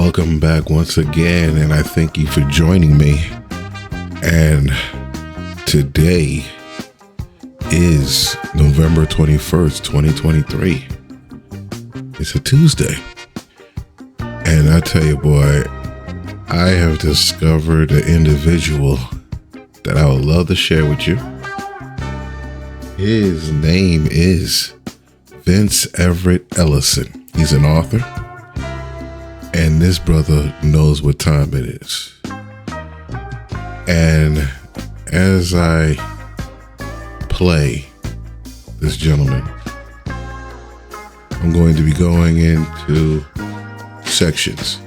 Welcome back once again, and I thank you for joining me. And today is November 21st, 2023. It's a Tuesday. And I tell you, boy, I have discovered an individual that I would love to share with you. His name is Vince Everett Ellison. He's an author, and this brother knows what time it is. And as I play this gentleman, I'm going to be going into sections.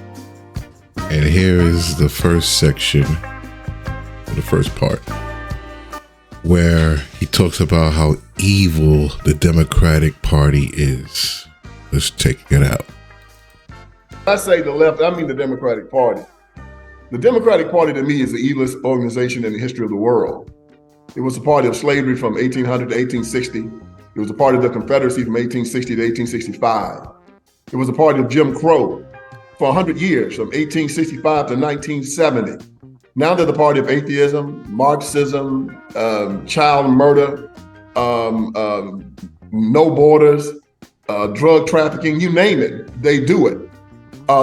And here is the first section, the first part, where he talks about how evil the Democratic Party is. Let's check it out. I say the left, I mean the Democratic Party. The Democratic Party to me is the evilest organization in the history of the world. It was a party of slavery from 1800 to 1860. It was a party of the Confederacy from 1860 to 1865. It was a party of Jim Crow for 100 years, from 1865 to 1970. Now they're the party of atheism, Marxism, child murder, no borders, drug trafficking, you name it, they do it.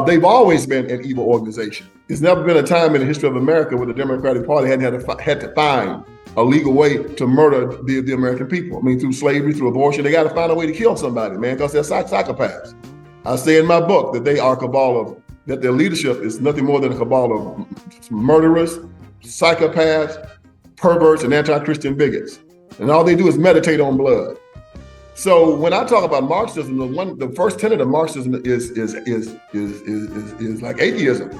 They've always been an evil organization. There's never been a time in the history of America where the Democratic Party had to find a legal way to murder the American people. I mean, through slavery, through abortion, they got to find a way to kill somebody, man, because they're psychopaths. I say in my book that they are a cabal of, that their leadership is nothing more than a cabal of murderers, psychopaths, perverts, and anti-Christian bigots. And all they do is meditate on blood. So when I talk about Marxism, the first tenet of Marxism is like atheism.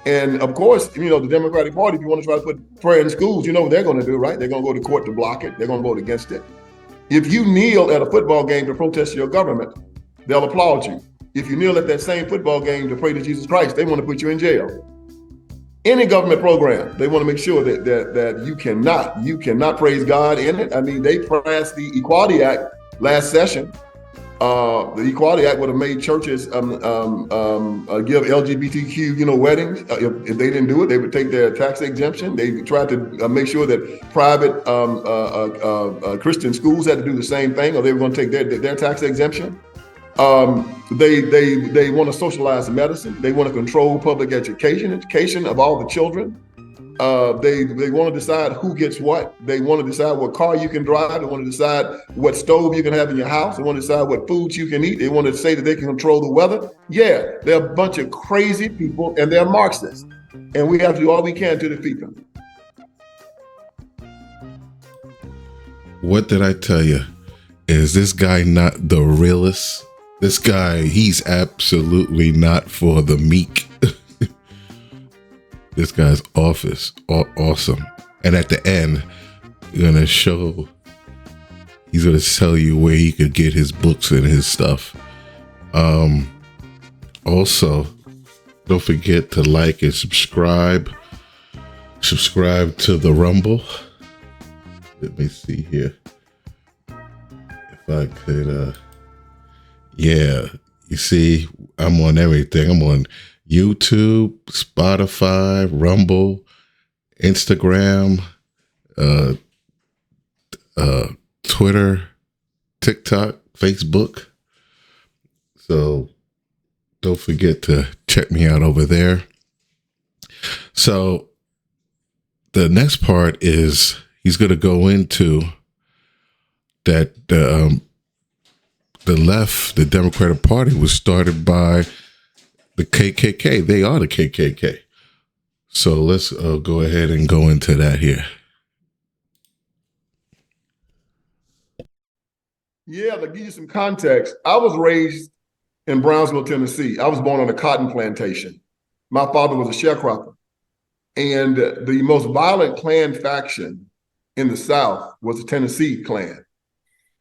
And of course, the Democratic Party, if you want to try to put prayer in schools, you know what they're going to do, right? They're going to go to court to block it. They're going to vote against it. If you kneel at a football game to protest your government, they'll applaud you. If you kneel at that same football game to pray to Jesus Christ, they want to put you in jail. Any government program, they want to make sure that you cannot praise God in it. I mean, they passed the Equality Act last session. The Equality Act would have made churches give LGBTQ, weddings. If they didn't do it, they would take their tax exemption. They tried to make sure that private Christian schools had to do the same thing, or they were going to take their tax exemption. They want to socialize medicine. They want to control public education of all the children. They want to decide who gets what. They want to decide what car you can drive. They want to decide what stove you can have in your house. They want to decide what foods you can eat. They want to say that they can control the weather. Yeah, they're a bunch of crazy people, and they're Marxists. And we have to do all we can to defeat them. What did I tell you? Is this guy not the realest? This guy, he's absolutely not for the meek. This guy's awesome. And at the end, he's going to tell you where he could get his books and his stuff. Also, don't forget to like and subscribe. Subscribe to the Rumble. Let me see here. If I could, yeah, you see, I'm on everything. I'm on YouTube, Spotify, Rumble, Instagram, Twitter, TikTok, Facebook. So don't forget to check me out over there. So the next part is he's going to go into that the left, the Democratic Party, was started by the KKK. They are the KKK. So let's go ahead and go into that here. Yeah, to give you some context, I was raised in Brownsville, Tennessee. I was born on a cotton plantation. My father was a sharecropper. And the most violent Klan faction in the South was the Tennessee Klan.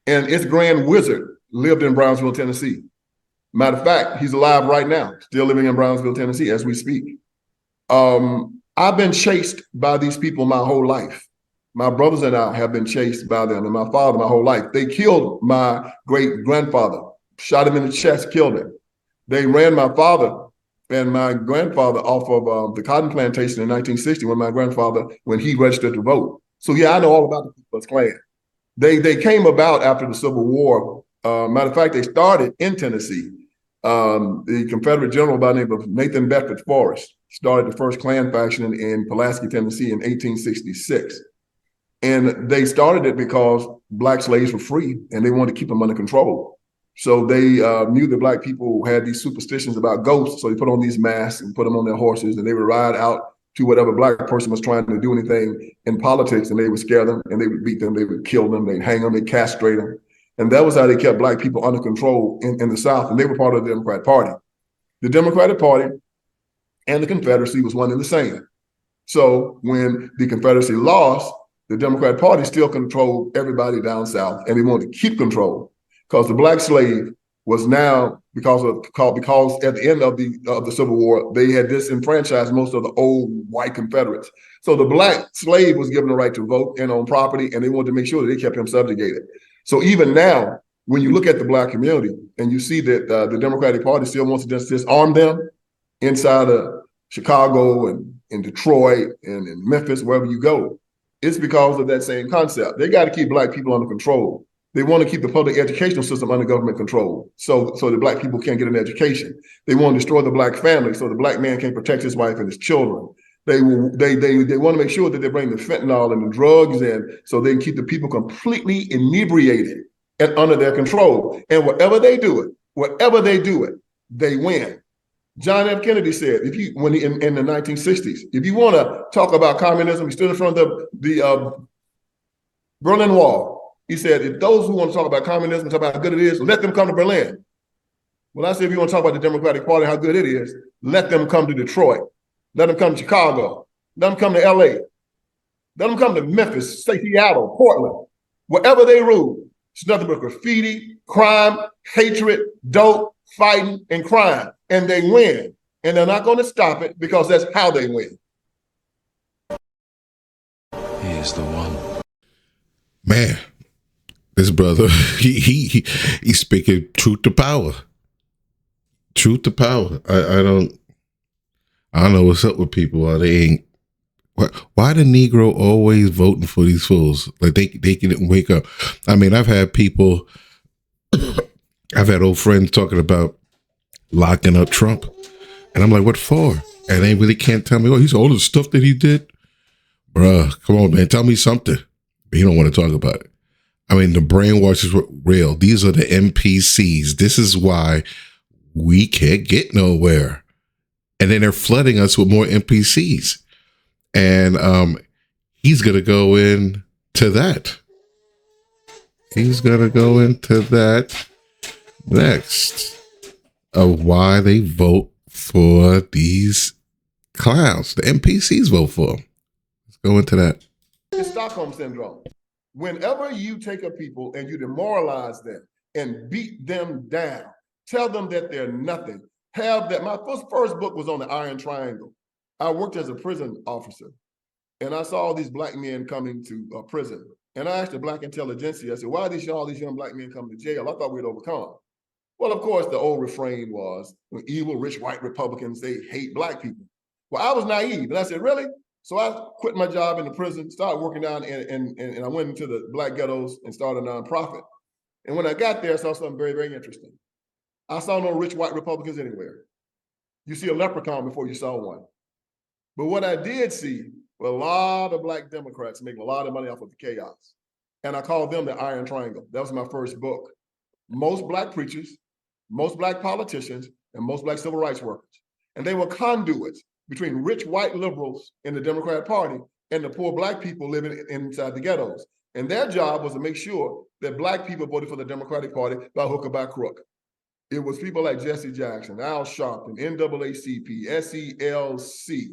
And its Grand Wizard lived in Brownsville, Tennessee. Matter of fact, he's alive right now, still living in Brownsville, Tennessee, as we speak. I've been chased by these people my whole life. My brothers and I have been chased by them, and my father my whole life. They killed my great-grandfather, shot him in the chest, killed him. They ran my father And my grandfather off of the cotton plantation in 1960, when he registered to vote. So yeah, I know all about the Ku Klux Klan. They came about after the Civil War. Matter of fact, they started in Tennessee. The Confederate general by the name of Nathan Bedford Forrest started the first Klan faction in Pulaski, Tennessee in 1866. And they started it because black slaves were free and they wanted to keep them under control. So they knew that black people had these superstitions about ghosts. So they put on these masks and put them on their horses, and they would ride out to whatever black person was trying to do anything in politics, and they would scare them, and they would beat them, they would kill them, they'd hang them, they'd castrate them. And that was how they kept black people under control in the South, and they were part of the Democratic Party. The Democratic Party and the Confederacy was one and the same. So when the Confederacy lost, the Democratic Party still controlled everybody down South, and they wanted to keep control because the black slave was now, because at the end of the Civil War, they had disenfranchised most of the old white Confederates. So the black slave was given the right to vote and own property, and they wanted to make sure that they kept him subjugated. So even now, when you look at the black community and you see that the Democratic Party still wants to disarm them inside of Chicago and in Detroit and in Memphis, wherever you go, it's because of that same concept. They got to keep black people under control. They want to keep the public educational system under government control so that black people can't get an education. They want to destroy the black family so the black man can't protect his wife and his children. They want to make sure that they bring the fentanyl and the drugs in so they can keep the people completely inebriated and under their control. And whatever they do it, they win. John F. Kennedy said, in the 1960s, if you want to talk about communism, he stood in front of the Berlin Wall. He said, if those who want to talk about communism, talk about how good it is, let them come to Berlin. Well, I said, if you want to talk about the Democratic Party, how good it is, let them come to Detroit. Let them come to Chicago. Let them come to LA. Let them come to Memphis, Seattle, Portland. Wherever they rule, it's nothing but graffiti, crime, hatred, dope, fighting, and crime. And they win. And they're not going to stop it because that's how they win. He is the one. Man, this brother, he's speaking truth to power. Truth to power. I don't know what's up with people. They ain't. Why the Negro always voting for these fools? Like they can wake up. I mean, I've had old friends talking about locking up Trump, and I'm like, what for? And they really can't tell me. Oh, he's all the stuff that he did, bruh. Come on, man, tell me something. But he don't want to talk about it. I mean, the brainwash is real. These are the NPCs. This is why we can't get nowhere. And then they're flooding us with more NPCs. And he's going to go into that. He's going to go into that next of why they vote for these clowns. The NPCs vote for them. Let's go into that. It's Stockholm Syndrome. Whenever you take a people and you demoralize them and beat them down, tell them that they're nothing. My first book was on the Iron Triangle. I worked as a prison officer, and I saw all these black men coming to prison. And I asked the black intelligentsia, I said, why are all these young black men coming to jail? I thought we'd overcome. Well, of course, the old refrain was, evil, rich, white Republicans, they hate black people. Well, I was naive, and I said, really? So I quit my job in the prison, started working down, and I went into the black ghettos and started a nonprofit. And when I got there, I saw something very, very interesting. I saw no rich white Republicans anywhere. You see a leprechaun before you saw one. But what I did see were a lot of black Democrats making a lot of money off of the chaos. And I called them the Iron Triangle. That was my first book. Most black preachers, most black politicians, and most black civil rights workers. And they were conduits between rich white liberals in the Democratic Party and the poor black people living inside the ghettos. And their job was to make sure that black people voted for the Democratic Party by hook or by crook. It was people like Jesse Jackson, Al Sharpton, NAACP, SELC,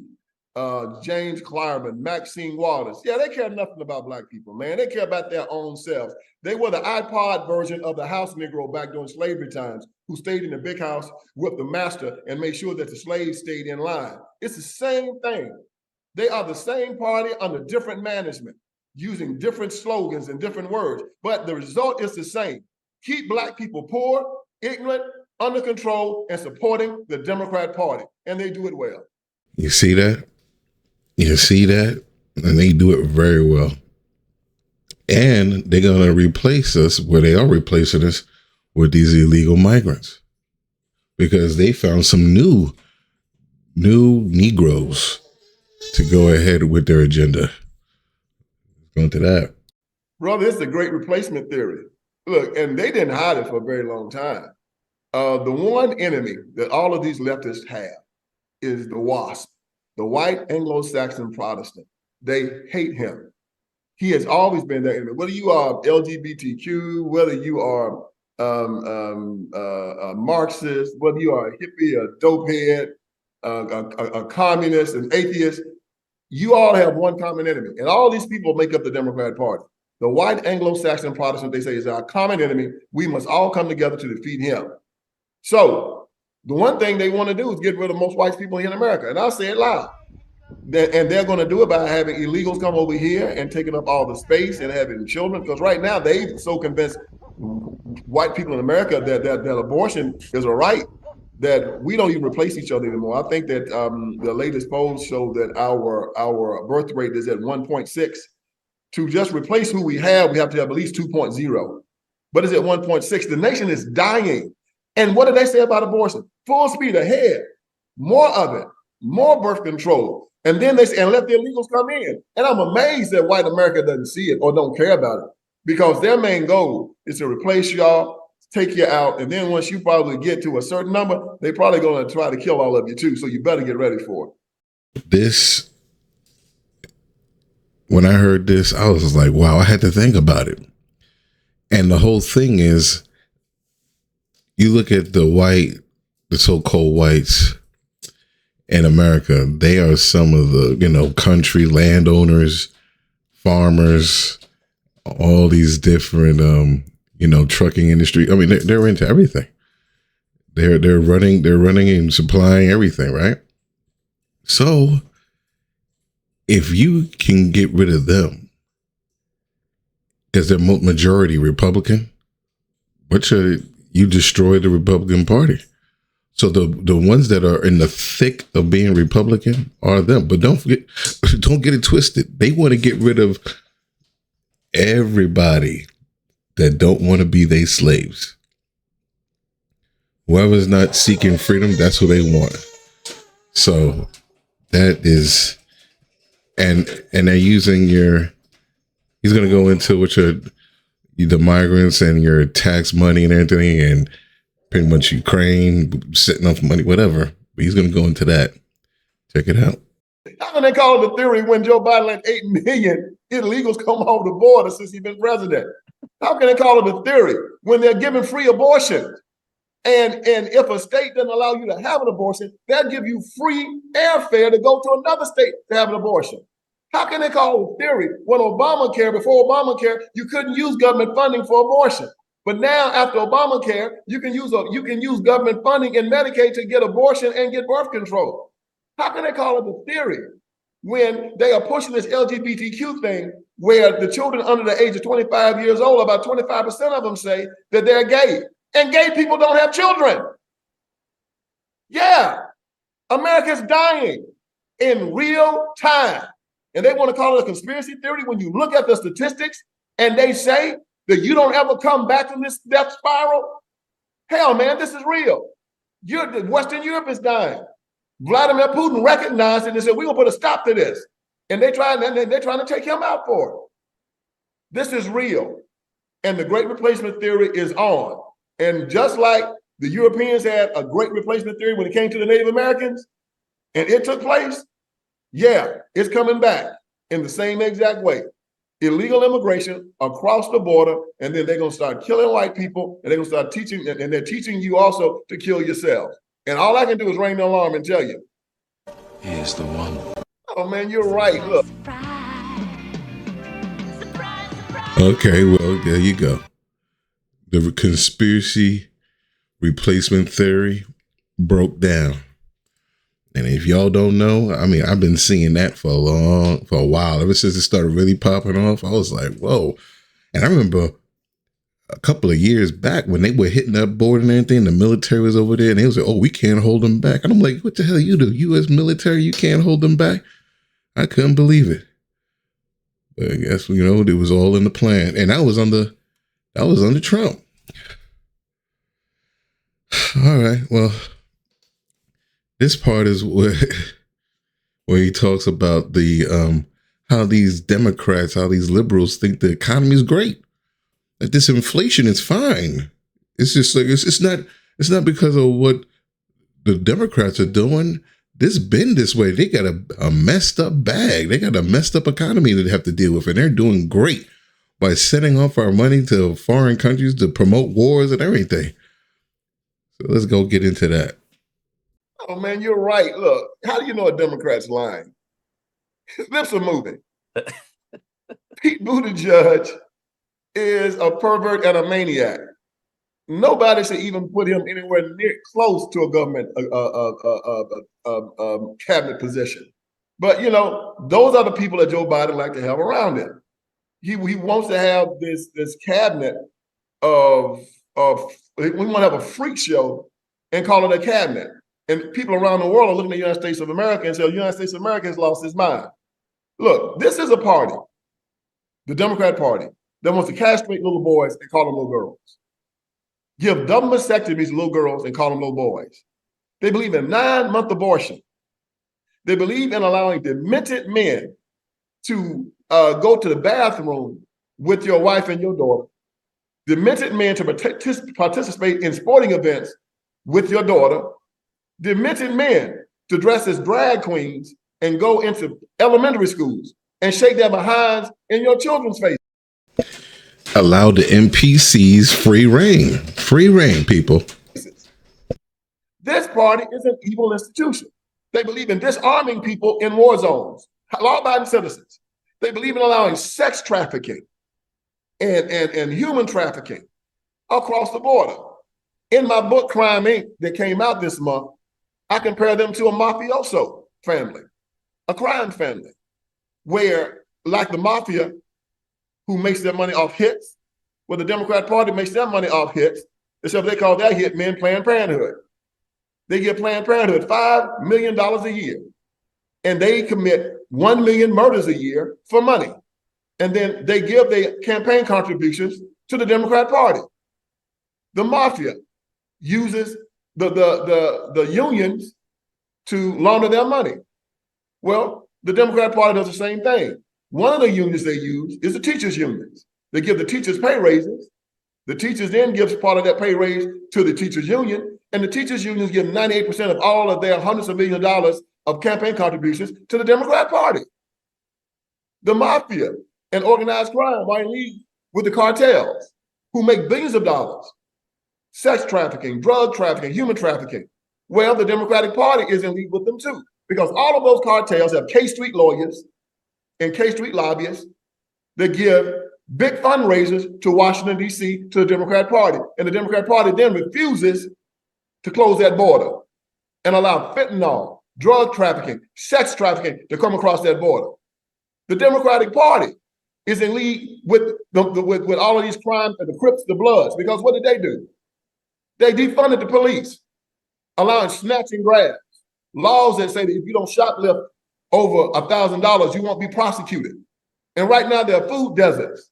James Clyburn, Maxine Waters. Yeah, they care nothing about black people, man. They care about their own selves. They were the iPod version of the house Negro back during slavery times, who stayed in the big house with the master and made sure that the slaves stayed in line. It's the same thing. They are the same party under different management, using different slogans and different words, but the result is the same. Keep black people poor, ignorant, under control and supporting the Democrat Party. And they do it well. You see that? You see that? And they do it very well. And they're going to replace us, where they are replacing us, with these illegal migrants. Because they found some new Negroes to go ahead with their agenda. Going to that. Brother, this is a great replacement theory. Look, and they didn't hide it for a very long time. The one enemy that all of these leftists have is the WASP, the white Anglo-Saxon Protestant. They hate him. He has always been their enemy. Whether you are LGBTQ, whether you are a Marxist, whether you are a hippie, a dopehead, a communist, an atheist, you all have one common enemy. And all these people make up the Democrat Party. The white Anglo-Saxon Protestant, they say, is our common enemy. We must all come together to defeat him. So the one thing they want to do is get rid of most white people here in America. And I'll say it loud. And they're going to do it by having illegals come over here and taking up all the space and having children. Because right now, they're so convinced, white people in America, that abortion is a right, that we don't even replace each other anymore. I think that the latest polls show that our birth rate is at 1.6. To just replace who we have to have at least 2.0. But it's at 1.6. The nation is dying. And what do they say about abortion? Full speed ahead. More of it. More birth control. And then they say, and let the illegals come in. And I'm amazed that white America doesn't see it or don't care about it. Because their main goal is to replace y'all, take you out, and then once you probably get to a certain number, they're probably going to try to kill all of you too. So you better get ready for it. When I heard this, I was like, wow, I had to think about it. And the whole thing is, you look at the so-called whites in America, they are some of the, country landowners, farmers, all these different, trucking industry. I mean, they're into everything. They're running and supplying everything, right? So if you can get rid of them, because they're majority Republican, you destroy the Republican Party. So the ones that are in the thick of being Republican are them. But don't get it twisted. They want to get rid of everybody that don't want to be their slaves. Whoever's not seeking freedom, that's who they want. So that is, and they're using he's going to go into the migrants and your tax money and everything, and pretty much Ukraine setting up money, whatever. But he's going to go into that. Check it out. How can they call it a theory when Joe Biden let 8 million illegals come over the border since he's been president? How can they call it a theory when they're giving free abortions? And if a state doesn't allow you to have an abortion, they'll give you free airfare to go to another state to have an abortion. How can they call it a theory when before Obamacare, you couldn't use government funding for abortion? But now after Obamacare, you can use government funding in Medicaid to get abortion and get birth control. How can they call it a theory when they are pushing this LGBTQ thing where the children under the age of 25 years old, about 25% of them say that they're gay, and gay people don't have children? Yeah, America's dying in real time. And they want to call it a conspiracy theory when you look at the statistics and they say that you don't ever come back from this death spiral. Hell, man, this is real. Western Europe is dying. Vladimir Putin recognized it and said, we're going to put a stop to this. And they're trying to take him out for it. This is real. And the great replacement theory is on. And just like the Europeans had a great replacement theory when it came to the Native Americans, and it took place, yeah, it's coming back in the same exact way. Illegal immigration across the border, and then they're going to start killing white people, and they're going to start teaching, and they're teaching you also to kill yourselves. And all I can do is ring the alarm and tell you. He is the one. Oh, man, you're right. Look. Okay, well, there you go. The conspiracy replacement theory broke down. And if y'all don't know, I mean, I've been seeing that for a while. Ever since it started really popping off, I was like, whoa. And I remember a couple of years back when they were hitting that border and everything, the military was over there and they was like, oh, we can't hold them back. And I'm like, what the hell you do? U.S. military, you can't hold them back? I couldn't believe it. But I guess, it was all in the plan. And that was under Trump. All right. Well, this part is where he talks about the how these Democrats, how these liberals think the economy is great. That this inflation is fine. It's just like it's not because of what the Democrats are doing. This been this way. They got a messed up bag. They got a messed up economy that they have to deal with, and they're doing great by sending off our money to foreign countries to promote wars and everything. So let's go get into that. Oh man, you're right. Look, how do you know a Democrat's lying? His lips are moving. Pete Buttigieg is a pervert and a maniac. Nobody should even put him anywhere near close to a government cabinet position. But those are the people that Joe Biden like to have around him. He wants to have this cabinet of we want to have a freak show and call it a cabinet. And people around the world are looking at the United States of America and say, the United States of America has lost its mind. Look, this is a party, the Democrat Party, that wants to castrate little boys and call them little girls. Give double mastectomies to little girls and call them little boys. They believe in 9-month abortion. They believe in allowing demented men to go to the bathroom with your wife and your daughter. Demented men to participate in sporting events with your daughter. Demented men to dress as drag queens and go into elementary schools and shake their behinds in your children's face. Allow the NPCs free reign. Free reign, people. This party is an evil institution. They believe in disarming people in war zones, law-abiding citizens. They believe in allowing sex trafficking and human trafficking across the border. In my book, Crime Inc., that came out this month, I compare them to a mafioso family, a crime family, where, like the mafia, who makes their money off hits, where the Democrat Party makes their money off hits, except they call their hit men Planned Parenthood. They give Planned Parenthood $5 million a year, and they commit 1 million murders a year for money. And then they give their campaign contributions to the Democrat Party. The mafia uses the unions to launder their money. Well, the Democrat Party does the same thing. One of the unions they use is the teachers' unions. They give the teachers pay raises. The teachers then gives part of that pay raise to the teachers' union, and the teachers' unions give 98% of all of their hundreds of millions of dollars of campaign contributions to the Democrat Party. The mafia and organized crime are in league with the cartels, who make billions of dollars. Sex trafficking, drug trafficking, human trafficking. Well, the Democratic Party is in league with them too, because all of those cartels have K Street lawyers and K Street lobbyists that give big fundraisers to Washington, D.C., to the Democrat Party. And the Democrat Party then refuses to close that border and allow fentanyl, drug trafficking, sex trafficking to come across that border. The Democratic Party is in league with all of these crimes and the Crips, the Bloods, because what did they do? They defunded the police, allowing snatch and grabs, laws that say that if you don't shoplift over $1,000, you won't be prosecuted. And right now there are food deserts,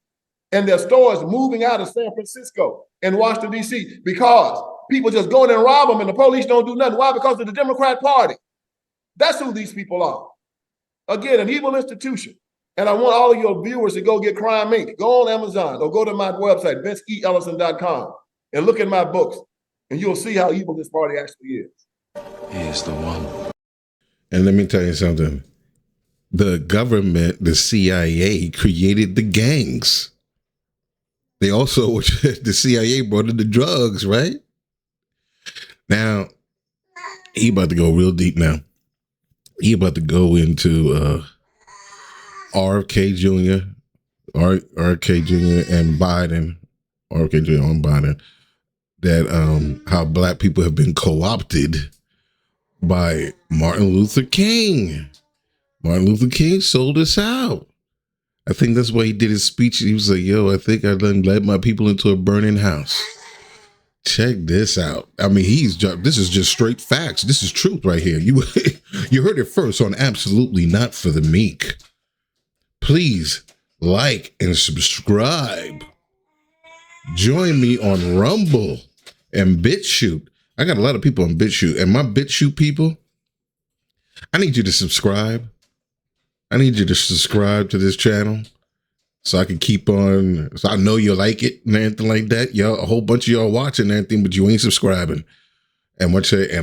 and there are stores moving out of San Francisco and Washington, D.C. because people just go in and rob them and the police don't do nothing. Why? Because of the Democrat Party. That's who these people are. Again, an evil institution. And I want all of your viewers to go get Crime Inc. Go on Amazon or go to my website, VinceELlison.com, and look at my books, and you'll see how evil this party actually is. He is the one. And let me tell you something. The government, the CIA, created the gangs. They also, the CIA brought in the drugs, right? Now, he about to go real deep now. He about to go into RFK Jr., RFK Jr. and Biden, RFK Jr. and Biden, that how black people have been co-opted by Martin Luther King. Martin Luther King sold us out. I think that's why he did his speech. He was like, yo, I think I done led my people into a burning house. Check this out. I mean, this is just straight facts. This is truth right here. You you heard it first on Absolutely Not for the Meek. Please like and subscribe. Join me on Rumble and BitChute. I got a lot of people on BitChute, and my BitChute people, I need you to subscribe. I need you to subscribe to this channel so I can keep on, so I know you like it and anything like that. Y'all, a whole bunch of y'all watching and everything, but you ain't subscribing. And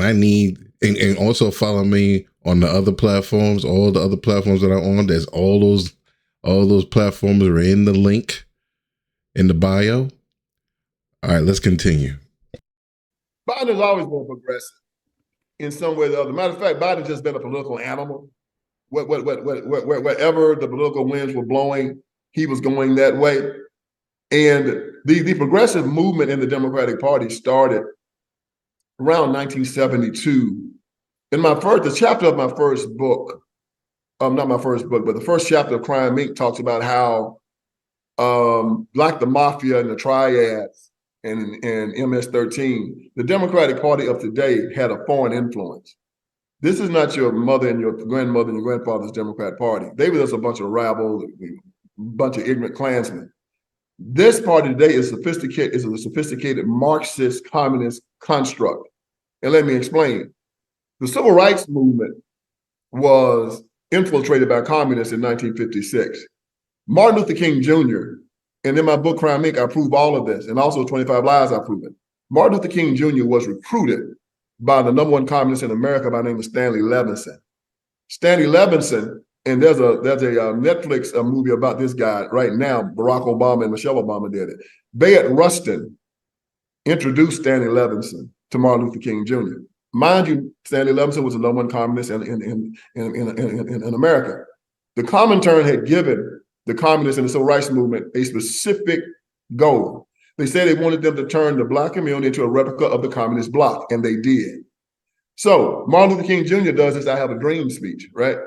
I need, and also follow me on the other platforms, all the other platforms that I'm on. There's all those platforms are in the link in the bio. All right, let's continue. Biden has always been progressive in some way or the other. Matter of fact, Biden's just been a political animal. Wherever the political winds were blowing, he was going that way. And the progressive movement in the Democratic Party started around 1972. In the chapter of my first book, not my first book, but the first chapter of Crime Inc. talks about how, like the mafia and the triads and MS-13, the Democratic Party of today had a foreign influence. This is not your mother and your grandmother and your grandfather's Democrat Party. They were just a bunch of rabble, a bunch of ignorant Klansmen. This party today is a sophisticated Marxist communist construct. And let me explain. The civil rights movement was infiltrated by communists in 1956. Martin Luther King Jr., and in my book, Crime Inc., I prove all of this, and also 25 Lies, I prove it. Martin Luther King Jr. was recruited by the #1 communist in America by the name of Stanley Levinson. Stanley Levinson, and there's a Netflix movie about this guy right now. Barack Obama and Michelle Obama did it. Bayard Rustin introduced Stanley Levinson to Martin Luther King Jr. Mind you, Stanley Levinson was the #1 communist in America. The Comintern had given the communists and the civil rights movement a specific goal. They said they wanted them to turn the Black community into a replica of the communist bloc, and they did. So Martin Luther King Jr. does this "I Have a Dream" speech, right?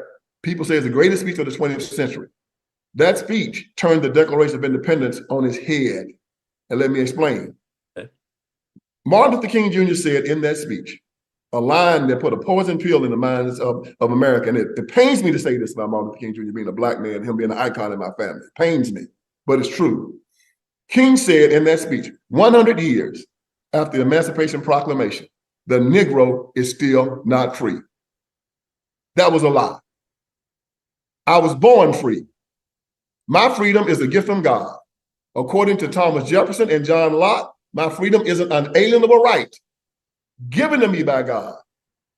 People say it's the greatest speech of the 20th century. That speech turned the Declaration of Independence on its head. And let me explain. Okay. Martin Luther King Jr. said in that speech, a line that put a poison pill in the minds of America. And it pains me to say this about Martin Luther King Jr. being a Black man, him being an icon in my family. It pains me, but it's true. King said in that speech, 100 years after the Emancipation Proclamation, the Negro is still not free. That was a lie. I was born free. My freedom is a gift from God. According to Thomas Jefferson and John Locke, my freedom is an unalienable right given to me by God.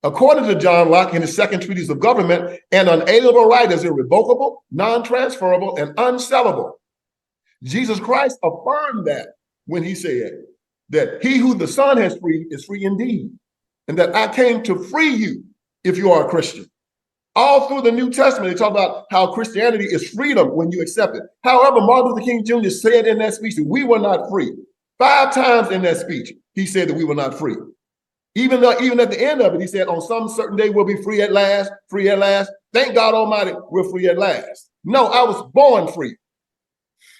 According to John Locke in his second treatise of government, an unalienable right is irrevocable, non-transferable, and unsellable. Jesus Christ affirmed that when he said that he who the Son has freed is free indeed, and that I came to free you if you are a Christian. All through the New Testament, they talk about how Christianity is freedom when you accept it. However, Martin Luther King Jr. said in that speech that we were not free. 5 times in that speech, he said that we were not free. Even at the end of it, he said, on some certain day, we'll be free at last, free at last. Thank God Almighty, we're free at last. No, I was born free.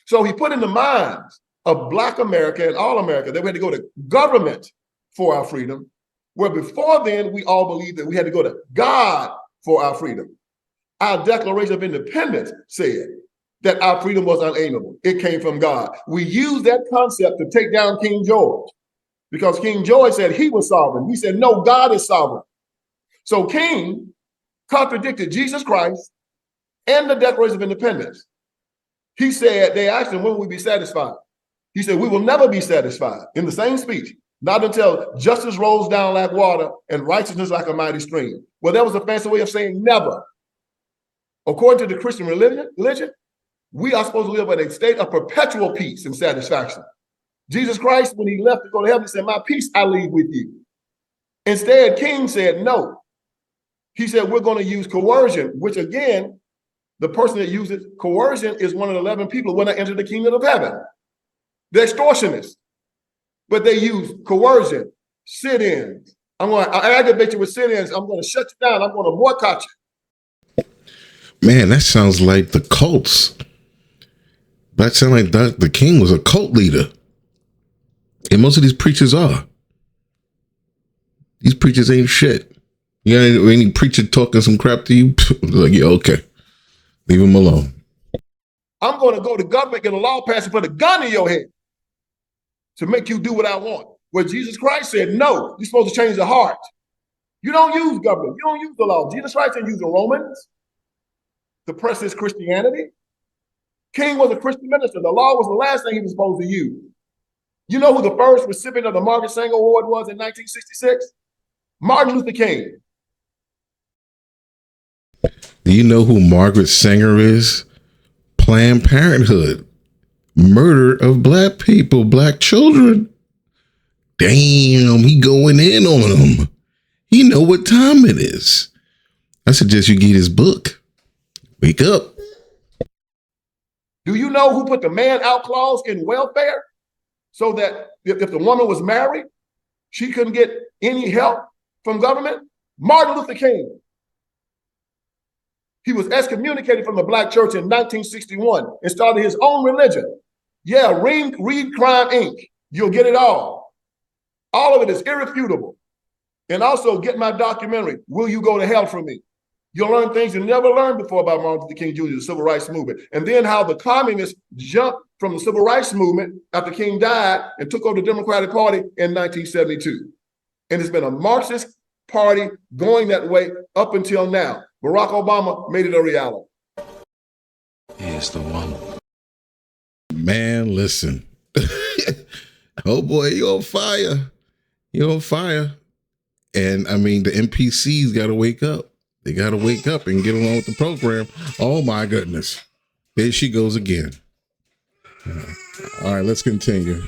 So he put in the minds of Black America and all America that we had to go to government for our freedom, where before then, we all believed that we had to go to God for our freedom. Our Declaration of Independence said that our freedom was unalienable. It came from God. We used that concept to take down King George because King George said he was sovereign. We said, no, God is sovereign. So King contradicted Jesus Christ and the Declaration of Independence. He said, they asked him, when will we be satisfied? He said, we will never be satisfied. In the same speech, not until justice rolls down like water and righteousness like a mighty stream. Well, that was a fancy way of saying never. According to the Christian religion, we are supposed to live in a state of perpetual peace and satisfaction. Jesus Christ, when he left to go to heaven, he said, my peace I leave with you. Instead, King said no. He said, we're going to use coercion, which again, the person that uses coercion is one of the 11 people who will not enter the kingdom of heaven. They're extortionists, but they use coercion, sit-ins. I'm going to aggravate you with sit-ins. I'm going to shut you down. I'm going to boycott you. Man, that sounds like the cults. That sound like Dr. King was a cult leader. And most of these preachers are. These preachers ain't shit. You got any preacher talking some crap to you? Like, yeah, okay. Leave him alone. I'm going to go to government, get a law passed, and put a gun in your head to make you do what I want. Where Jesus Christ said, no, you're supposed to change the heart. You don't use government. You don't use the law. Jesus Christ didn't use the Romans to press his Christianity. King was a Christian minister. The law was the last thing he was supposed to use. You know who the first recipient of the Margaret Sanger Award was in 1966? Martin Luther King. Do you know who Margaret Sanger is? Planned Parenthood. Murder of black people, black children. Damn, he going in on them. He know what time it is. I suggest you get his book. Wake up. Do you know who put the man out clause in welfare? So that if the woman was married, she couldn't get any help from government? Martin Luther King. He was excommunicated from the black church in 1961 and started his own religion. Yeah, read Crime Inc. You'll get it all. All of it is irrefutable. And also get my documentary, Will You Go to Hell for Me? You'll learn things you never learned before about Martin Luther King Jr., the civil rights movement. And then how the communists jumped from the civil rights movement after King died and took over the Democratic Party in 1972. And it's been a Marxist party going that way up until now. Barack Obama made it a reality. He is the one. Man, listen. Oh boy, you on fire. You on fire. And I mean, the NPCs got to wake up. They got to wake up and get along with the program. Oh my goodness. There she goes again. All right, let's continue.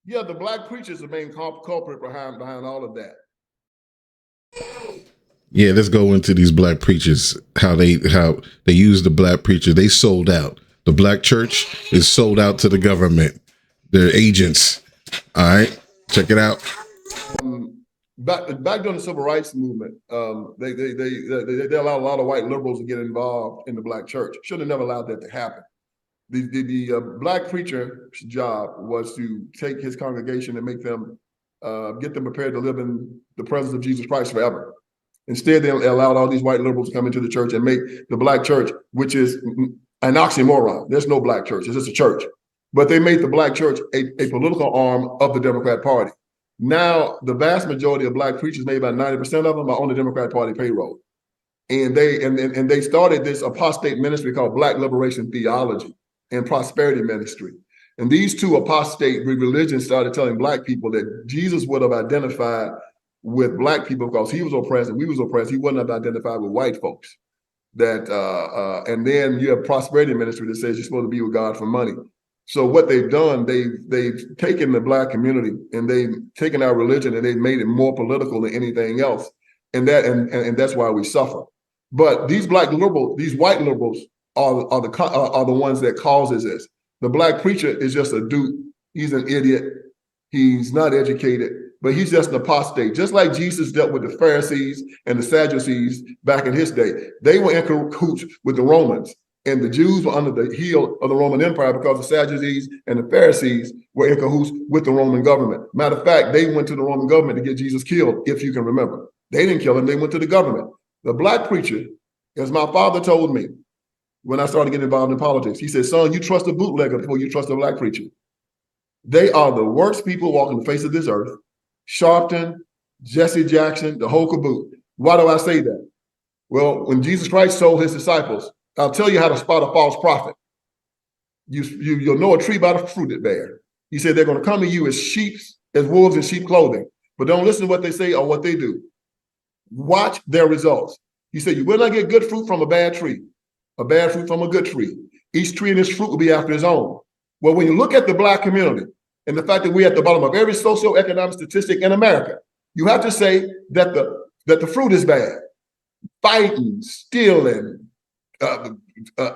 Yeah, the black preachers are the main culprit behind all of that. Yeah, let's go into these black preachers, how they use the black preacher. They sold out. The black church is sold out to the government. They're agents. All right, check it out. Back during the civil rights movement, they allowed a lot of white liberals to get involved in the black church. Should have never allowed that to happen. The black preacher's job was to take his congregation and make them, get them prepared to live in the presence of Jesus Christ forever. Instead, they allowed all these white liberals to come into the church and make the black church, which is an oxymoron. There's no black church. It's just a church. But they made the black church a political arm of the Democrat Party. Now, the vast majority of black preachers, maybe about 90% of them, are on the Democrat Party payroll. And they started this apostate ministry called Black Liberation Theology and Prosperity Ministry. And these two apostate religions started telling black people that Jesus would have identified with black people because he was oppressed and we was oppressed. He wouldn't have identified with white folks. And then you have prosperity ministry that says you're supposed to be with God for money. So what they've done, they've taken the black community and they've taken our religion and they've made it more political than anything else. And that's why we suffer. But these white liberals are the ones that causes this. The black preacher is just a dude. He's an idiot. He's not educated, but he's just an apostate. Just like Jesus dealt with the Pharisees and the Sadducees back in his day. They were in cahoots with the Romans. And the Jews were under the heel of the Roman Empire because the Sadducees and the Pharisees were in cahoots with the Roman government. Matter of fact, they went to the Roman government to get Jesus killed, if you can remember. They didn't kill him, they went to the government. The black preacher, as my father told me when I started getting involved in politics, he said, son, you trust a bootlegger before you trust a black preacher. They are the worst people walking the face of this earth. Sharpton, Jesse Jackson, the whole caboodle. Why do I say that? Well, when Jesus Christ told his disciples, I'll tell you how to spot a false prophet. You'll know a tree by the fruit it bears. He said they're going to come to you as wolves in sheep clothing, but don't listen to what they say or what they do. Watch their results. He said you will not get good fruit from a bad tree, a bad fruit from a good tree. Each tree and its fruit will be after his own. Well, when you look at the black community and the fact that we're at the bottom of every socioeconomic statistic in America, you have to say that the fruit is bad. Fighting, stealing,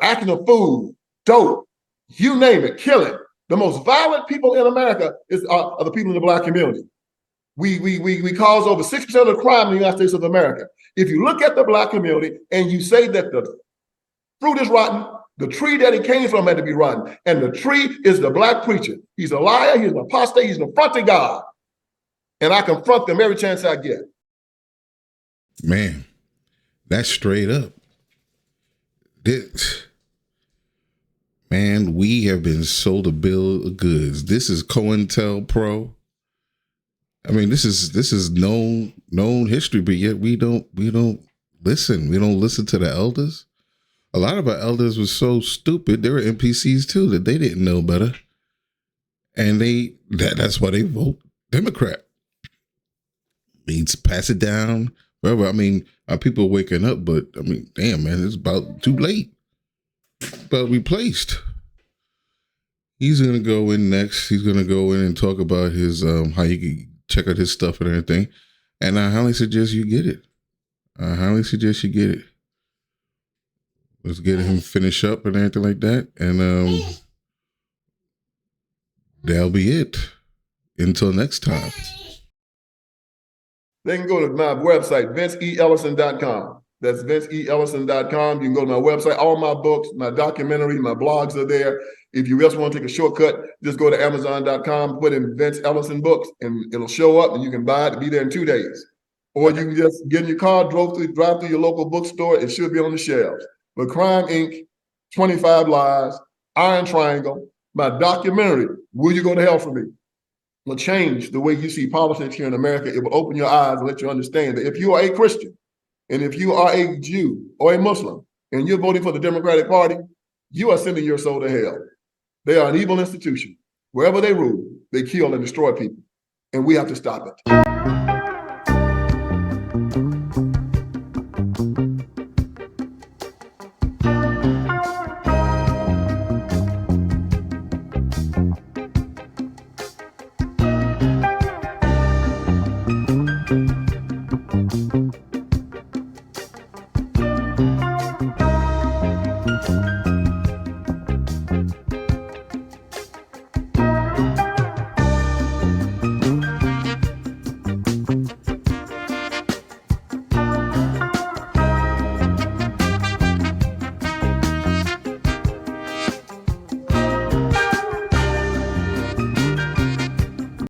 acting a fool, dope, you name it, killing. The most violent people in America are the people in the black community. We cause over 6% of the crime in the United States of America. If you look at the black community and you say that the fruit is rotten, The tree that he came from had to be run. And the tree is the black preacher. He's a liar, he's an apostate, he's an affront to God. And I confront them every chance I get. Man, that's straight up. Man, we have been sold a bill of goods. This is COINTELPRO. I mean, this is known history, but yet we don't listen. We don't listen to the elders. A lot of our elders were so stupid. They were NPCs too, that they didn't know better. And that's why they vote Democrat. Means pass it down. Whatever. I mean, our people waking up, but I mean, damn, man, it's about too late. But replaced. He's gonna go in next. He's gonna go in and talk about his how you can check out his stuff and everything. And I highly suggest you get it. Let's get him finish up and everything like that. And that'll be it. Until next time. They can go to my website, vinceellison.com. That's vinceellison.com. You can go to my website. All my books, my documentary, my blogs are there. If you just want to take a shortcut, just go to amazon.com, put in Vince Ellison books, and it'll show up and you can buy it to be there in 2 days. Or you can just get in your car, drive through your local bookstore. It should be on the shelves. But Crime Inc., 25 Lies, Iron Triangle, my documentary, Will You Go to Hell for Me? Will change the way you see politics here in America. It will open your eyes and let you understand that if you are a Christian and if you are a Jew or a Muslim and you're voting for the Democratic Party, you are sending your soul to hell. They are an evil institution. Wherever they rule, they kill and destroy people. And we have to stop it.